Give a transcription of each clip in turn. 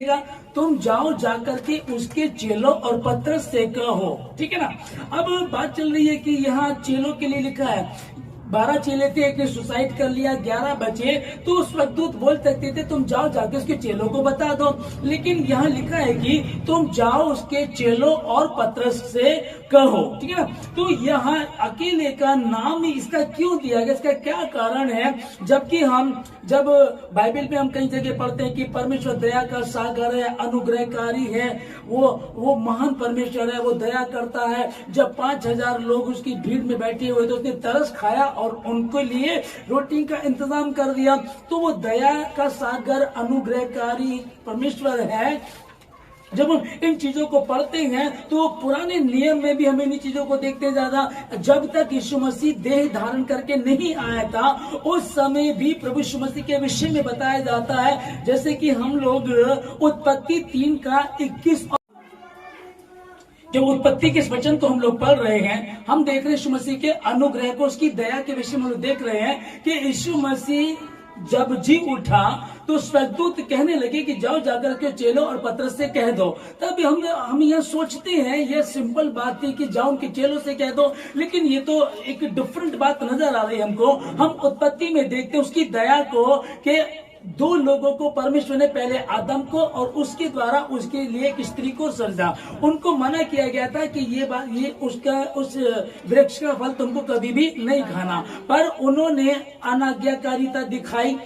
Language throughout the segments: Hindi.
तुम जाओ जाकर के उसके चेलों और पतरस से कहो। ठीक है ना। अब बात चल रही है कि यहाँ चेलों के लिए लिखा है 12 चेले थे, एक ने सुसाइड कर लिया, 11 बचे। तो उस वक्त दूत बोल सकते थे तुम जाओ जाके उसके चेलों को बता दो, लेकिन यहाँ लिखा है कि तुम जाओ उसके चेलों और पतरस से कहो। ठीक है ना। तो यहाँ अकेले का नाम ही इसका क्यों दिया गया, इसका क्या कारण है? जबकि हम जब बाइबल में हम कई जगह पढ़ते हैं कि परमेश्वर दया का सागर है, अनुग्रहकारी है, वो महान परमेश्वर है, वो दया करता है। जब 5000 लोग उसकी भीड़ में बैठे हुए तो उसने तरस खाया और उनके लिए रोटी का इंतजाम कर दिया। तो वो दया का सागर अनुग्रहकारी परमेश्वर है। जब हम इन चीजों को पढ़ते हैं तो पुराने नियम में भी हम इन चीजों को देखते हैं ज्यादा। जब तक यीशु मसीह देह धारण करके नहीं आया था उस समय भी प्रभु यीशु मसीह के विषय में बताया जाता है। जैसे कि हम लोग उत्पत्ति 3 का 21 जब उत्पत्ति के इस वचन को हम लोग पढ़ रहे हैं, हम देख रहे हैं यीशु मसीह के अनुग्रह को, उसकी दया के विषय में हम लोग देख रहे हैं कि यीशु मसीह जब जी उठा तो स्वर्गदूत कहने लगे कि जाओ जाकर के चेलों और पतरस से कह दो। तब हम यह सोचते हैं, यह सिंपल बात थी कि जाओ उनके चेलों से कह दो, लेकिन ये तो एक डिफरेंट बात नजर आ रही है हमको। हम उत्पत्ति में देखते हैं उसकी दया को कि 2 लोगों को परमेश्वर ने पहले आदम को और उसके द्वारा उसके लिए एक स्त्री को सृजा। उनको मना किया गया था कि उस वृक्ष का फल तुमको कभी भी नहीं खाना, पर उन्होंने अनाज्ञाकारिता दिखाई,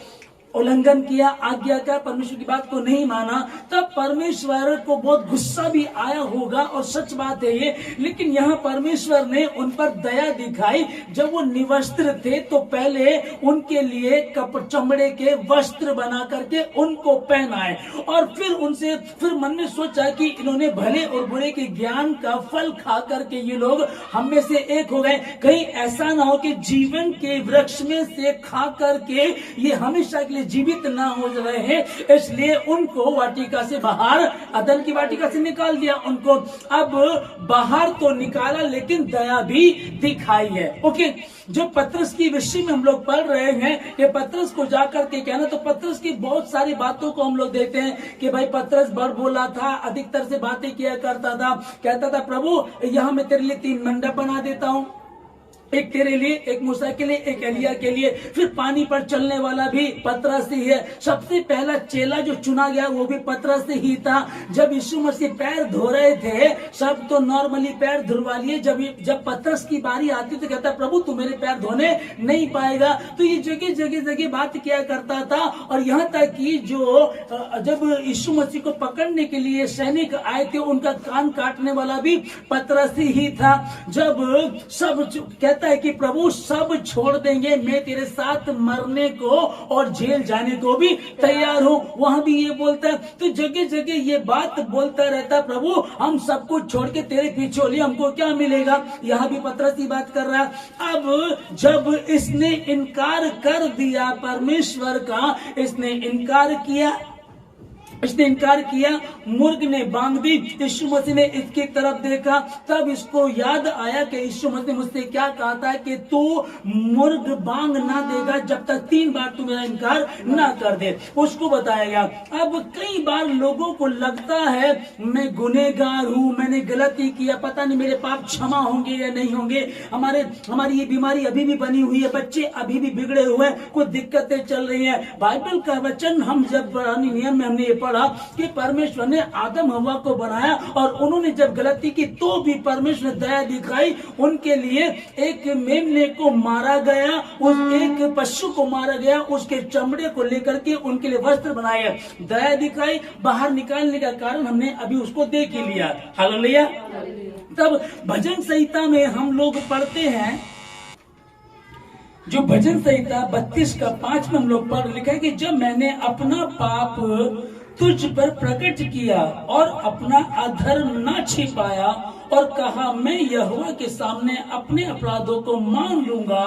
उल्लंघन किया आज्ञा का, परमेश्वर की बात को नहीं माना। तब परमेश्वर को बहुत गुस्सा भी आया होगा और सच बात है ये। लेकिन यहाँ परमेश्वर ने उन पर दया दिखाई। जब वो निवस्त्र थे तो पहले उनके लिए चमड़े के वस्त्र बना करके उनको पहनाए और फिर मन में सोचा कि इन्होंने भले और बुरे के ज्ञान का फल खा करके ये लोग हम में से एक हो गए। कहीं ऐसा ना हो कि जीवन के वृक्ष में से खा करके ये हमेशा के लिए जीवित ना हो रहे हैं, इसलिए उनको वाटिका से बाहर, अदन की वाटिका से निकाल दिया उनको। अब बाहर तो निकाला लेकिन दया भी दिखाई है। ओके, जो पतरस की विषय में हम लोग पढ़ रहे हैं कि पतरस को जाकर के कहना, तो पतरस की बहुत सारी बातों को हम लोग देखते हैं कि भाई पतरस बड़ बोला था, अधिकतर से बातें किया करता था, कहता था प्रभु यहाँ मैं तेरे लिए 3 मंडप बना देता हूँ, एक तेरे लिए, एक मूसा के लिए, एक एलिया के लिए। फिर पानी पर चलने वाला भी पतरस ही है। सबसे पहला चेला जो चुना गया वो भी पतरस ही था। जब यीशु मसीह पैर धो रहे थे, सब तो नॉर्मली पैर धुलवा लिए, जब पतरस की बारी आती तो कहता प्रभु तू मेरे पैर धोने नहीं पाएगा। तो ये जगह बात किया करता था। और यहाँ तक कि जब यीशु मसीह को पकड़ने के लिए सैनिक आए थे उनका कान काटने वाला भी पतरस ही था। जब सब कहता है कि प्रभु सब छोड़ देंगे, मैं तेरे साथ मरने को और जेल जाने को भी तैयार हूँ, वहां भी ये बोलता है। तो जगह जगह ये बात बोलता रहता है प्रभु हम सब कुछ छोड़ के तेरे पीछे हो लिए, हमको क्या मिलेगा। यहाँ भी पतरस की बात कर रहा है। अब जब इसने इनकार कर दिया परमेश्वर का, इसने इनकार किया, मुर्ग ने बांग दी। यीशु मसीह ने इसकी तरफ देखा, तब इसको याद आया कि यीशु मसीह ने मुझसे क्या कहा था कि तू मुर्ग बांग ना देगा जब तक 3 बार तू मेरा इनकार ना कर दे। उसको बताया गया। अब कई बार लोगों को लगता है मैं गुनहगार हूँ, मैंने गलती किया, पता नहीं मेरे पाप क्षमा होंगे या नहीं होंगे, हमारी ये बीमारी अभी भी बनी हुई है, बच्चे अभी भी बिगड़े हुए हैं, कुछ दिक्कतें चल रही है। बाइबल का वचन हम जब पुराने नियम में हमने ये पढ़ा कि परमेश्वर ने आदम हवा को बनाया और उन्होंने जब गलती की तो भी परमेश्वर ने दया दिखाई। उनके लिए एक मेमने को मारा गया, एक पशु को मारा गया, उसके चमड़े को लेकर के उनके लिए वस्त्र बनाए, दया दिखाई। बाहर निकालने का कारण हमने अभी उसको देख ही लिया। हालेलुया। तब भजन संहिता में हम लोग पढ़ते हैं, जो भजन संहिता 32 का 5 में हम लोग पढ़ लिखा है कि जब मैंने अपना पाप तुझ पर प्रकट किया और अपना अधर्म न छिपाया और कहा मैं यहोवा के सामने अपने अपराधों को मान लूंगा,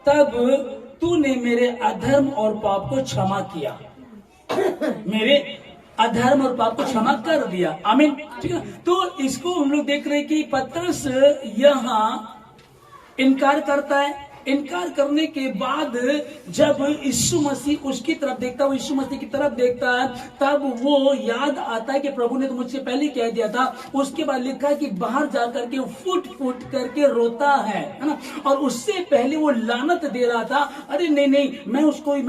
तब तूने मेरे अधर्म और पाप को क्षमा किया। मेरे अधर्म और पाप को क्षमा कर दिया। आमीन। ठीक है। तो इसको हम लोग देख रहे हैं कि पतरस यहाँ इनकार करता है इनकार करने के बाद जब यीशु मसीह उसकी तरफ देखता है, वो यीशु मसीह की तरफ देखता है, तब वो याद आता है कि प्रभु ने तो मुझसे पहले कह दिया था। उसके बाद लिखा है कि बाहर जाकर के फुट फुट करके रोता है ना। और उससे पहले वो लानत दे रहा था, अरे नहीं नहीं, मैं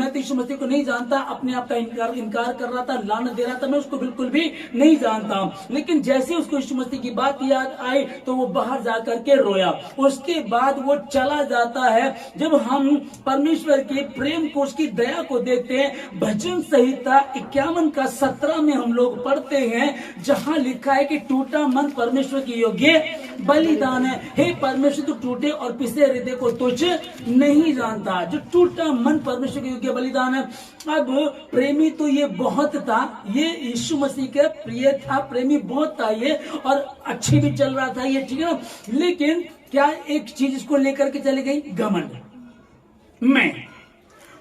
तो यीशु मसीह को नहीं जानता, अपने आप का इनकार कर रहा था, लानत दे रहा था, मैं उसको बिल्कुल भी नहीं जानता। लेकिन जैसे उसको यीशु मसीह की बात याद आई तो वो बाहर जाकर के रोया। उसके बाद वो चला जाता है। जब हम परमेश्वर के प्रेम को, उसकी दया को देखते हैं, भजन संहिता 51 का 17 में हम लोग पढ़ते हैं, जहां लिखा है कि टूटा मन परमेश्वर के योग्य बलिदान है। हे परमेश्वर, तू टूटे और पिसे हृदय को तुझ नहीं जानता। जो टूटा मन परमेश्वर के योग्य बलिदान है। अब प्रेमी तो ये बहुत था, ये यीशु मसीह का प्रिय था, प्रेमी बहुत था ये, और अच्छी भी चल रहा था ये, ठीक है ना। लेकिन क्या एक चीज इसको लेकर के चली गई, घमंड। मैं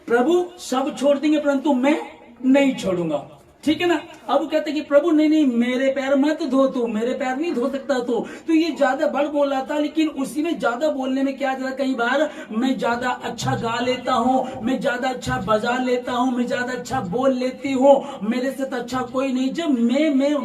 प्रभु सब छोड़ देंगे परंतु मैं नहीं छोड़ूंगा, ठीक है ना। अब वो कहते कि प्रभु नहीं नहीं, मेरे पैर मत धो, तू मेरे पैर नहीं धो सकता तो ये ज्यादा बढ़ बोल रहा था। लेकिन उसी में ज्यादा बोलने में क्या था, कई बार मैं ज्यादा अच्छा गा लेता हूँ, मैं ज्यादा अच्छा बजा लेता हूँ, मैं ज्यादा अच्छा बोल लेती हूँ, मेरे से तो अच्छा कोई नहीं। जब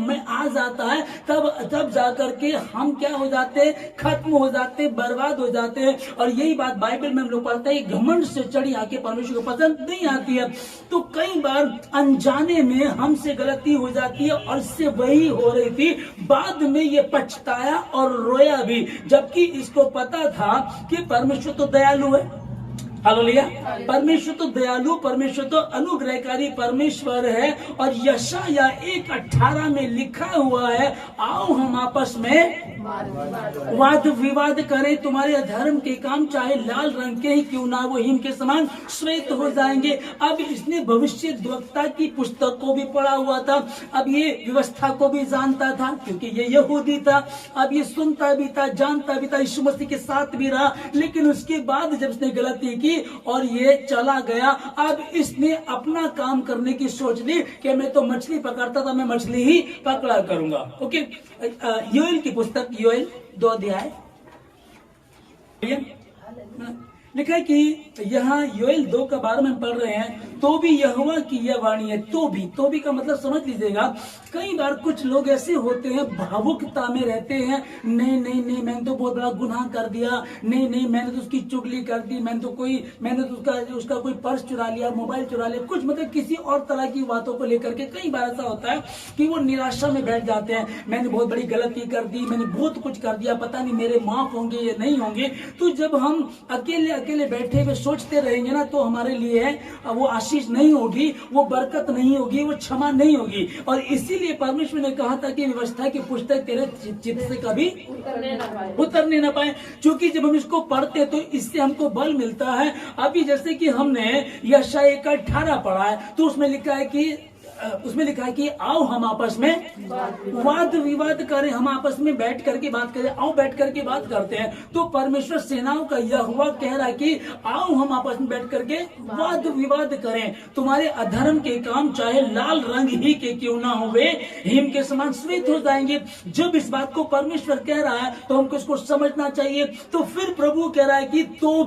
मैं आ जाता है तब जाकर के हम क्या हो जाते हैं, खत्म हो जाते, बर्बाद हो जाते हैं। और यही बात बाइबल में हम लोग पढ़ते हैं, घमंड से चढ़ी आंखें परमेश्वर को पसंद नहीं आती है। तो कई बार अनजाने में हमसे गलती हो जाती है, और इससे वही हो रही थी। बाद में ये पछताया और रोया भी, जबकि इसको पता था कि परमेश्वर तो दयालु है। हालेलुया। परमेश्वर तो दयालु, परमेश्वर तो अनुग्रहकारी परमेश्वर है। और यशाया 1:18 में लिखा हुआ है, आओ हम आपस में वाद विवाद करें, तुम्हारे अधर्म के काम चाहे लाल रंग के ही क्यों ना, वो हिम के समान श्वेत हो जाएंगे। अब इसने भविष्य वक्ता की पुस्तक को भी पढ़ा हुआ था, अब ये व्यवस्था को भी जानता था क्योंकि ये यहूदी था। अब ये सुनता भी था, जानता भी था, यीशु मसीह के साथ भी रहा। लेकिन उसके बाद जब इसने गलती की और ये चला गया, अब इसने अपना काम करने की सोच ली कि मैं तो मछली पकड़ता था, मैं मछली ही पकड़ा करूंगा। ओके, योएल की पुस्तक, योएल 2 अध्याय लिखा है कि यहाँ योएल 2 का 12 में पढ़ रहे हैं, तो भी यहोवा की यह वाणी है। तो भी का मतलब समझ लीजिएगा। कई बार कुछ लोग ऐसे होते हैं, भावुकता में रहते हैं, नहीं नहीं नहीं, मैंने तो बहुत बड़ा गुनाह कर दिया, नहीं नहीं, मैंने तो उसकी चुगली कर दी, मैंने तो उसका कोई पर्स चुरा लिया, मोबाइल चुरा लिया, कुछ मतलब किसी और तरह की बातों को लेकर के कई बार ऐसा होता है कि वो निराशा में बैठ जाते हैं। मैंने बहुत बड़ी गलती कर दी, मैंने बहुत कुछ कर दिया, पता नहीं मेरे माफ होंगे या नहीं होंगे। तो जब हम अकेले बैठे हुए सोचते रहेंगे ना, तो हमारे लिए वो आशीष नहीं होगी, वो बरकत नहीं होगी, वो क्षमा नहीं होगी। और इसीलिए परमेश्वर ने कहा था कि व्यवस्था की पुस्तक तेरे चित्त से कभी उतरने ना पाए, क्योंकि जब हम इसको पढ़ते तो इससे हमको बल मिलता है। अभी जैसे कि हमने यशाया 1:18 पढ़ा है, तो उसमें लिखा है कि आओ हम आपस में वाद विवाद करें, हम आपस में बैठ करके बात करें, आओ बैठ करके बात करते हैं। तो परमेश्वर सेनाओं का यहोवा कह रहा है कि आओ हम आपस में बैठ करके वाद विवाद करें, तुम्हारे अधर्म के काम चाहे लाल रंग ही के क्यों ना हुए, हिम के समान श्वेत हो जाएंगे। जब इस बात को परमेश्वर कह रहा है तो हमको इसको समझना चाहिए। तो फिर प्रभु कह रहा है कि तो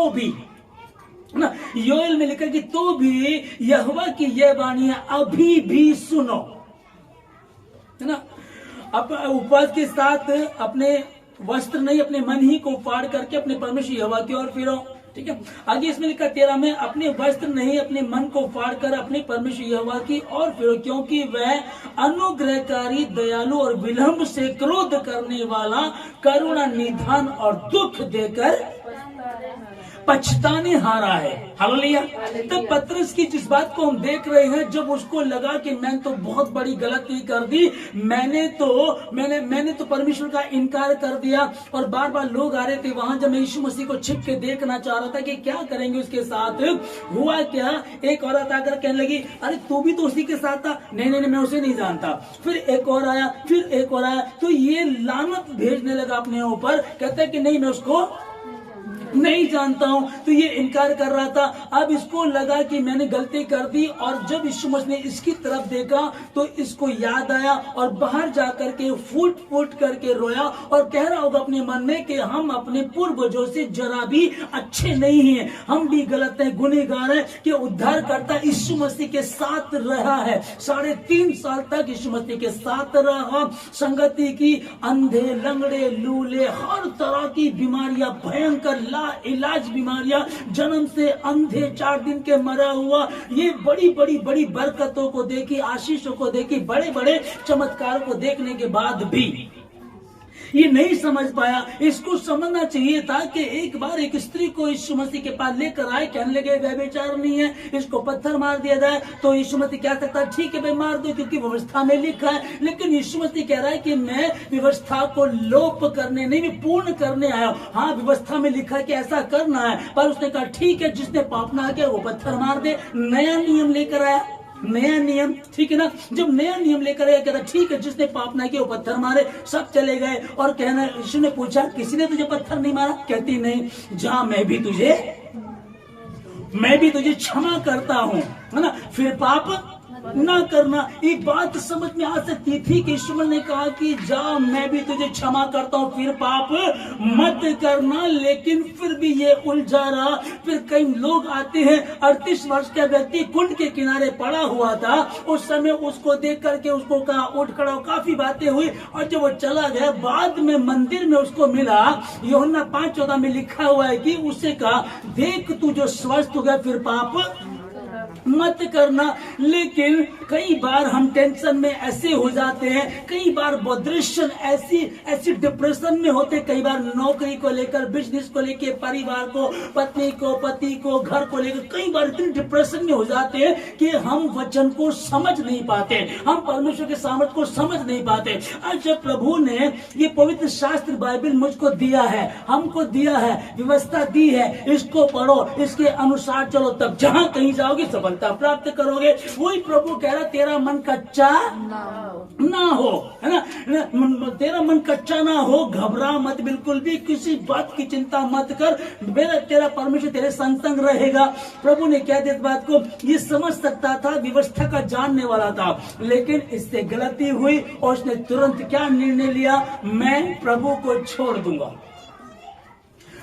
भी ना, योएल में लिखा कि तो भी यहोवा की यह वाणी है, अभी भी सुनो, है ना। उपवास के साथ अपने वस्त्र नहीं, अपने मन ही को फाड़ करके अपने परमेश्वर यहोवा की ओर फिरो, ठीक है। आगे इसमें लिखा 13 में, अपने वस्त्र नहीं, अपने मन को फाड़ कर अपने परमेश्वर यहोवा की ओर फिरो, क्योंकि वह अनुग्रहकारी, दयालु और विलंब से क्रोध करने वाला, करुणा निधान और दुख देकर पछताने हारा है। हालेलुया। तब पतरस की जिस बात को हम देख रहे हैं, जब उसको लगा कि मैंने तो बहुत बड़ी गलती कर दी, मैंने तो परमेश्वर का इनकार कर दिया। और बार बार लोग आ रहे थे वहां, जब मैं यीशु मसीह को छिप के देखना चाह रहा था कि क्या करेंगे उसके साथ। हुआ क्या, एक औरत आकर कहने लगी, अरे तू भी तो उसी के साथ था। नहीं नहीं, मैं उसे नहीं जानता। फिर एक और आया, फिर एक और आया। तो ये लानत भेजने लगा अपने ऊपर, कहता है कि नहीं, मैं उसको नहीं जानता हूं। तो ये इनकार कर रहा था। अब इसको लगा कि मैंने गलती कर दी, और जब यीशु मसीह ने इसकी तरफ देखा तो इसको याद आया और बाहर जाकर के फूट फूट करके रोया और कह रहा होगा अपने मन में कि हम अपने पूर्वजों से जरा भी अच्छे नहीं हैं, हम भी गलत हैं, गुनहगार हैं, कि उद्धारकर्ता यीशु मसीह के साथ रहा है। 3.5 साल तक यीशु मसीह के साथ रहा, संगति की, अंधे, लंगड़े, लूले, हर तरह की बीमारियां, भयंकर ला इलाज बीमारियां, जन्म से अंधे, 4 दिन के मरा हुआ, ये बड़ी बड़ी बड़ी बरकतों को देखी, आशीषों को देखी, बड़े बड़े चमत्कार को देखने के बाद भी ये नहीं समझ पाया। इसको समझना चाहिए था कि एक बार एक स्त्री को यीशु मसीह के पास लेकर आए, कहने लगे व्यभिचार नहीं है, इसको पत्थर मार दिया जाए। तो यीशु मसीह क्या कहता है, ठीक है भाई मार दो, क्योंकि व्यवस्था में लिखा है। लेकिन यीशु मसीह कह रहा है कि मैं व्यवस्था को लोप करने नहीं, मैं पूर्ण करने आया हूं। हाँ, व्यवस्था में लिखा है कि ऐसा करना है, पर उसने कहा ठीक है, जिसने पाप ना किया वो पत्थर मार दे। नया नियम लेकर आया, नया नियम, ठीक है ना। जब नया नियम लेकर आया, कहता ठीक है, जिसने पाप ना किया वो पत्थर मारे। सब चले गए और कहना, यीशु ने पूछा किसी ने तुझे पत्थर नहीं मारा? कहती नहीं, जा मैं भी तुझे क्षमा करता हूं, है ना, फिर पाप ना करना। एक बात समझ में आ सकती थी कि यीशु ने कहा कि जा मैं भी तुझे क्षमा करता हूं, फिर पाप मत करना, लेकिन फिर भी ये उलझा रहा। फिर कई लोग आते हैं, 38 वर्ष का व्यक्ति कुंड के किनारे पड़ा हुआ था। उस समय उसको देख करके उसको कहा उठ खड़ा हो, काफी बातें हुई, और जब वो चला गया, बाद में मंदिर में उसको मिला। यूहन्ना 5:14 में लिखा हुआ है कि उससे कहा देख तू जो स्वस्थ हो गया, फिर पाप मत करना। लेकिन कई बार हम टेंशन में ऐसे हो जाते हैं, कई बार डिप्रेशन, ऐसी डिप्रेशन में होते, कई बार नौकरी को लेकर, बिजनेस को लेकर, परिवार को, पत्नी को, पति को, घर को लेकर, कई बार इतने डिप्रेशन में हो जाते हैं कि हम वचन को समझ नहीं पाते, हम परमेश्वर के सामर्थ को समझ नहीं पाते। आज जब प्रभु ने ये पवित्र शास्त्र बाइबल मुझको दिया है, हमको दिया है, व्यवस्था दी है, इसको पढ़ो, इसके अनुसार चलो, तब जहां कहीं जाओगे सफलता प्राप्त करोगे। वही प्रभु कह रहा, तेरा मन कच्चा ना हो, है ना, तेरा मन कच्चा ना हो, घबरा मत, बिल्कुल भी किसी बात की चिंता मत कर, तेरा परमेश्वर तेरे संग रहेगा। प्रभु ने क्या दिया इस बात को, ये समझ सकता था, व्यवस्था का जानने वाला था, लेकिन इससे गलती हुई और उसने तुरंत क्या निर्णय लिया, मैं प्रभु को छोड़ दूंगा।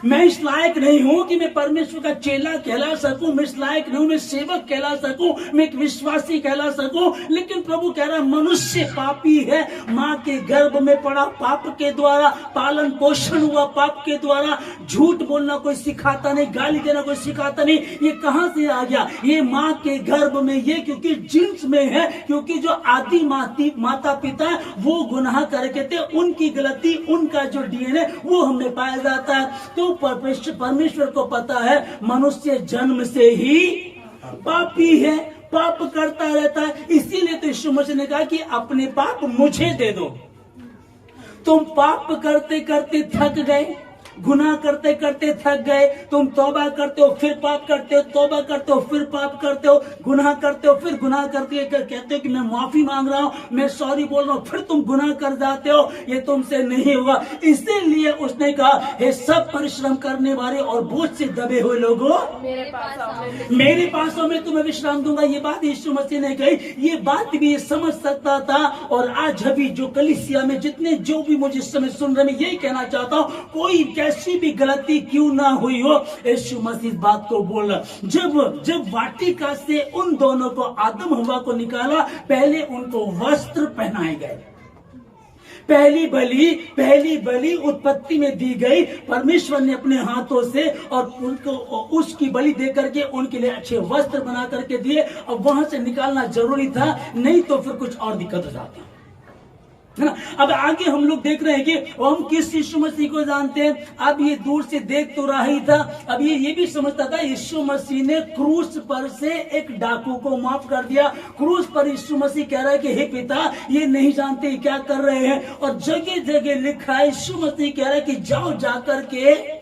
मैं इस लायक नहीं हूं कि मैं परमेश्वर का चेला कहला सकूं, मैं इस लायक नहीं हूं, मैं सेवक कहला सकूं, मैं एक विश्वासी कहला सकूं। लेकिन प्रभु कह रहा है मनुष्य पापी है, मां के गर्भ में पड़ा पाप के द्वारा, पालन पोषण हुआ पाप के द्वारा, झूठ बोलना कोई सिखाता नहीं, गाली देना कोई सिखाता नहीं। ये कहां से आ गया? ये मां के गर्भ में, ये क्योंकि जीन्स में है, क्योंकि जो आदि माता पिता वो गुनाह करके थे, उनकी गलती, उनका जो डीएनए वो हमें पाया जाता है। तो परमेश्वर को पता है मनुष्य जन्म से ही पापी है, पाप करता रहता है। इसीलिए तो यीशु मसीह ने कहा कि अपने पाप मुझे दे दो। तुम पाप करते करते थक गए, गुनाह करते करते थक गए, तुम तौबा करते हो फिर पाप करते हो, तौबा करते हो फिर पाप करते हो, गुनाह करते हो फिर गुनाह करते कहते हो कि मैं माफी मांग रहा हूं, मैं सॉरी बोल रहा हूं, फिर तुम गुनाह कर जाते हो। ये तुमसे नहीं होगा। इसीलिए उसने कहा, हे सब परिश्रम करने वाले और बोझ से दबे हुए लोगों, मेरे पास आओ, मैं तुम्हें विश्राम दूंगा। ये बात यीशु मसीह ने कही, ये बात भी ये समझ सकता था। और आज अभी जो कलीसिया में जितने जो भी मुझे इस समय सुन रहे, मैं यही कहना चाहता हूं, कोई कैसी भी गलती क्यों ना हुई हो, यीशु मसीह बात को बोल रहा। जब वाटिका से उन दोनों को, आदम हवा को निकाला, पहले उनको वस्त्र पहनाए गए। पहली बलि उत्पत्ति में दी गई, परमेश्वर ने अपने हाथों से और उनको उसकी बलि दे करके उनके लिए अच्छे वस्त्र बना करके दिए। और वहां से निकालना जरूरी था, नहीं तो फिर कुछ और दिक्कत हो जाती है ना। अब आगे हम लोग देख रहे हैं कि हम किस यीशु मसीह को जानते हैं। अब ये दूर से देख तो रहा ही था, अब ये भी समझता था यीशु मसीह ने क्रूस पर से एक डाकू को माफ कर दिया। क्रूस पर यीशु मसीह कह रहा है कि हे पिता, ये नहीं जानते क्या कर रहे हैं। और जगह जगह लिखा है, यीशु मसीह कह रहा है कि जाओ जाकर के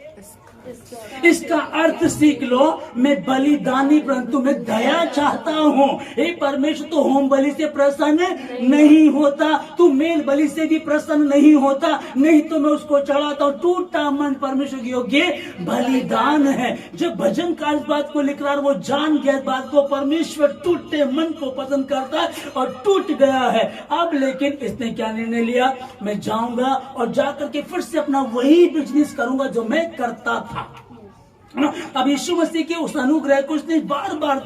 इसका अर्थ सीख लो, मैं बलिदानी परंतु मैं दया चाहता हूँ। हे परमेश्वर तो होम बलि से प्रसन्न नहीं होता, तू मेल बलि से भी प्रसन्न नहीं होता, नहीं तो मैं उसको चढ़ाता हूँ। टूटा मन परमेश्वर के योग्य बलिदान है। जब भजन का इस बात को लिख रहा है, वो जान गया इस बात को, परमेश्वर टूटे मन को पसंद करता है और टूट गया है। अब लेकिन इसने क्या निर्णय लिया, मैं जाऊंगा और जाकर के फिर से अपना वही बिजनेस करूंगा जो मैं करता था। अब यीशु मसीह के उस अनुग्रह को इसने बार बार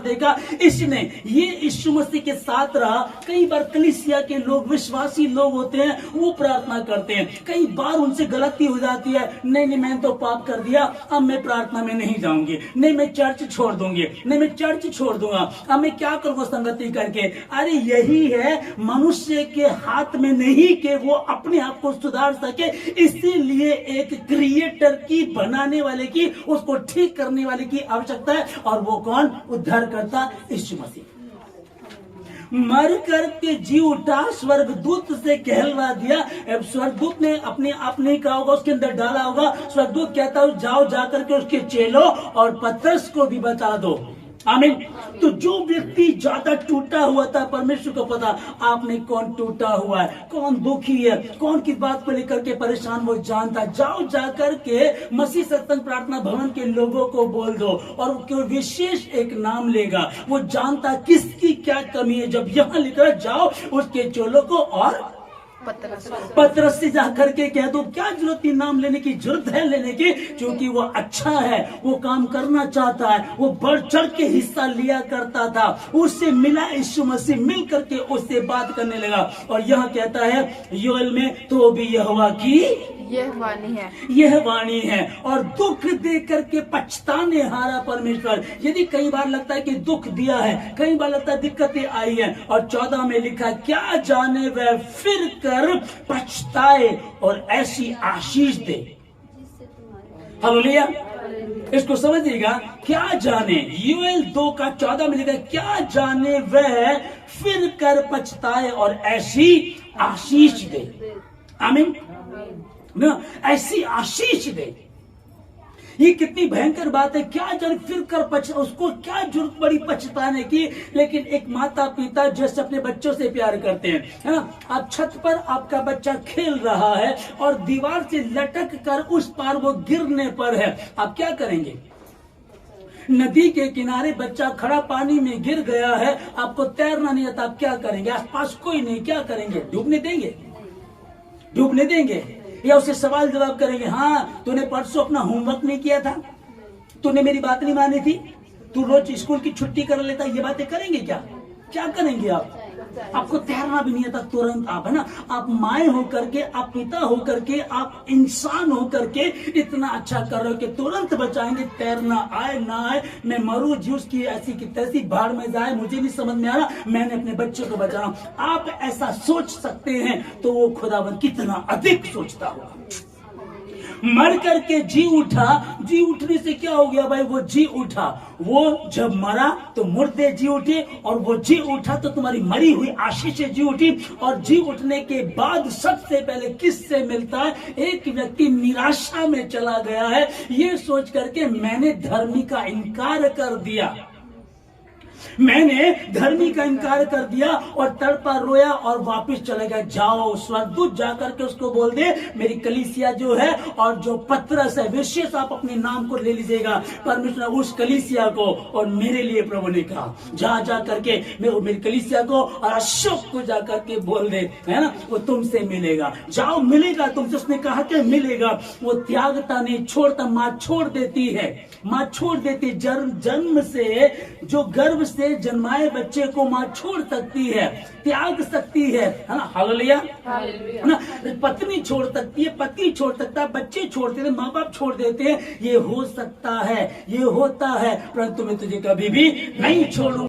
देखा। इसने ये यीशु मसीह के साथ रहा। कई बार कलीसिया के लोग, विश्वासी लोग होते हैं, वो प्रार्थना करते हैं, कई बार उनसे गलती हो जाती है, नहीं मैंने तो पाप कर दिया, अब मैं प्रार्थना में नहीं जाऊंगी, नहीं मैं चर्च छोड़ दूंगी, नहीं मैं चर्च छोड़ दूंगा, अब मैं क्या करूंगा संगति करके। अरे यही है, मनुष्य के हाथ में नहीं कि वो अपने आप को सुधार सके, इसीलिए एक क्रिएटर की, बनाने वाले की, उसको ठीक करने वाले की आवश्यकता है। और वो कौन? उद्धार करता यीशु मसीह। मर करके जी उठा, स्वर्गदूत से कहलवा दिया। अब स्वर्गदूत ने अपने आप नहीं कहा होगा, उसके अंदर डाला होगा। स्वर्गदूत कहता है जाओ जाकर के उसके चेलों और पतरस को भी बता दो। आमीन। तो जो व्यक्ति ज्यादा टूटा हुआ था, परमेश्वर को पता आपने कौन टूटा हुआ है, कौन दुखी है, कौन किस बात को लेकर के परेशान, वो जानता। जाओ जाकर के मसीह सत्संग प्रार्थना भवन के लोगों को बोल दो, और उसके विशेष एक नाम लेगा। वो जानता किसकी क्या कमी है। जब यहाँ लिखा जाओ उसके चेलों को और पतरस से जाकर के कह दो। क्या जरूरत थी नाम लेने की? जरूरत है लेने की, क्योंकि वो अच्छा है, वो काम करना चाहता है, वो बढ़ चढ़ के हिस्सा लिया करता था। उससे मिला यीशु मसीह, मिल करके उससे बात करने लगा। और यह कहता है योएल में, तो भी यहोवा की यह वाणी है और दुख दे करके पछताने हारा परमेश्वर। यदि कई बार लगता है कि दुख दिया है, कई बार लगता है दिक्कतें आई है, और 14 में लिखा, क्या जाने वह फिर कर पछताए और ऐसी आशीष दे। हालेलुया। इसको समझिएगा, क्या जाने, यूएल 2:14 में लिखा, क्या जाने वह फिर कर पछताए और ऐसी आशीष दे। आमीन ना, ऐसी आशीष दे। ये कितनी भयंकर बात है। क्या जाने फिर कर उसको क्या जरूरत पड़ी पछताने की। लेकिन एक माता पिता जैसे अपने बच्चों से प्यार करते हैं, है ना। आप छत पर आपका बच्चा खेल रहा है और दीवार से लटक कर उस पार वो गिरने पर है, आप क्या करेंगे? नदी के किनारे बच्चा खड़ा पानी में गिर गया है, आपको तैरना नहीं आता, आप क्या करेंगे? आसपास कोई नहीं, क्या करेंगे? डूबने देंगे? डूबने देंगे या उसे सवाल जवाब करेंगे? हाँ, तूने परसों अपना होमवर्क नहीं किया था, तूने मेरी बात नहीं मानी थी, तू रोज स्कूल की छुट्टी कर लेता। ये बातें करेंगे क्या? क्या करेंगे आप? आपको तैरना भी नहीं आता, तुरंत आप, है ना, आप माए होकर के, आप पिता होकर के, आप इंसान होकर के इतना अच्छा कर रहे हो कि तुरंत बचाएंगे। तैरना आए ना आए, मैं मरूं जीव की ऐसी की तैसी भाड़ में जाए, मुझे नहीं समझ में आ रहा, मैंने अपने बच्चे को बचाना। आप ऐसा सोच सकते हैं, तो वो खुदावन कितना अधिक सोचता होगा। मर करके जी उठा, जी उठने से क्या हो गया भाई? वो जी उठा। वो जब मरा तो मुर्दे जी उठे, और वो जी उठा तो तुम्हारी मरी हुई आशीषें जी उठी। और जी उठने के बाद सबसे पहले किससे मिलता है? एक व्यक्ति निराशा में चला गया है, ये सोच करके मैंने धर्मी का इनकार कर दिया, मैंने धर्मी का इनकार कर दिया, और तड़पा रोया और वापस चले गया। जाओ स्वर्गदूत जाकर के उसको बोल दे, मेरी कलीसिया जो है और जो पतरस है, विशेष आप अपने नाम को ले लीजिएगा, परमेश्वर उस कलीसिया को और मेरे लिए प्रभु ने कहा, जा करके मेरी कलीसिया को और अशोक को जाकर के बोल दे, है ना, वो तुमसे मिलेगा। जाओ, मिलेगा तुमसे। उसने कहा कि मिलेगा। वो त्यागता नहीं, छोड़ता। माँ छोड़ देती है, माँ छोड़ देती। जन्म से, जो गर्भ से जन्माए बच्चे को माँ छोड़ सकती है, त्याग सकती है ना। हालेलुया। ना, पत्नी छोड़ सकती है, पति छोड़ सकता है, बच्चे छोड़ते हैं, माँ बाप छोड़ देते हैं। ये हो सकता है, ये होता है, परंतु मैं तुझे कभी भी नहीं छोड़ूंगा।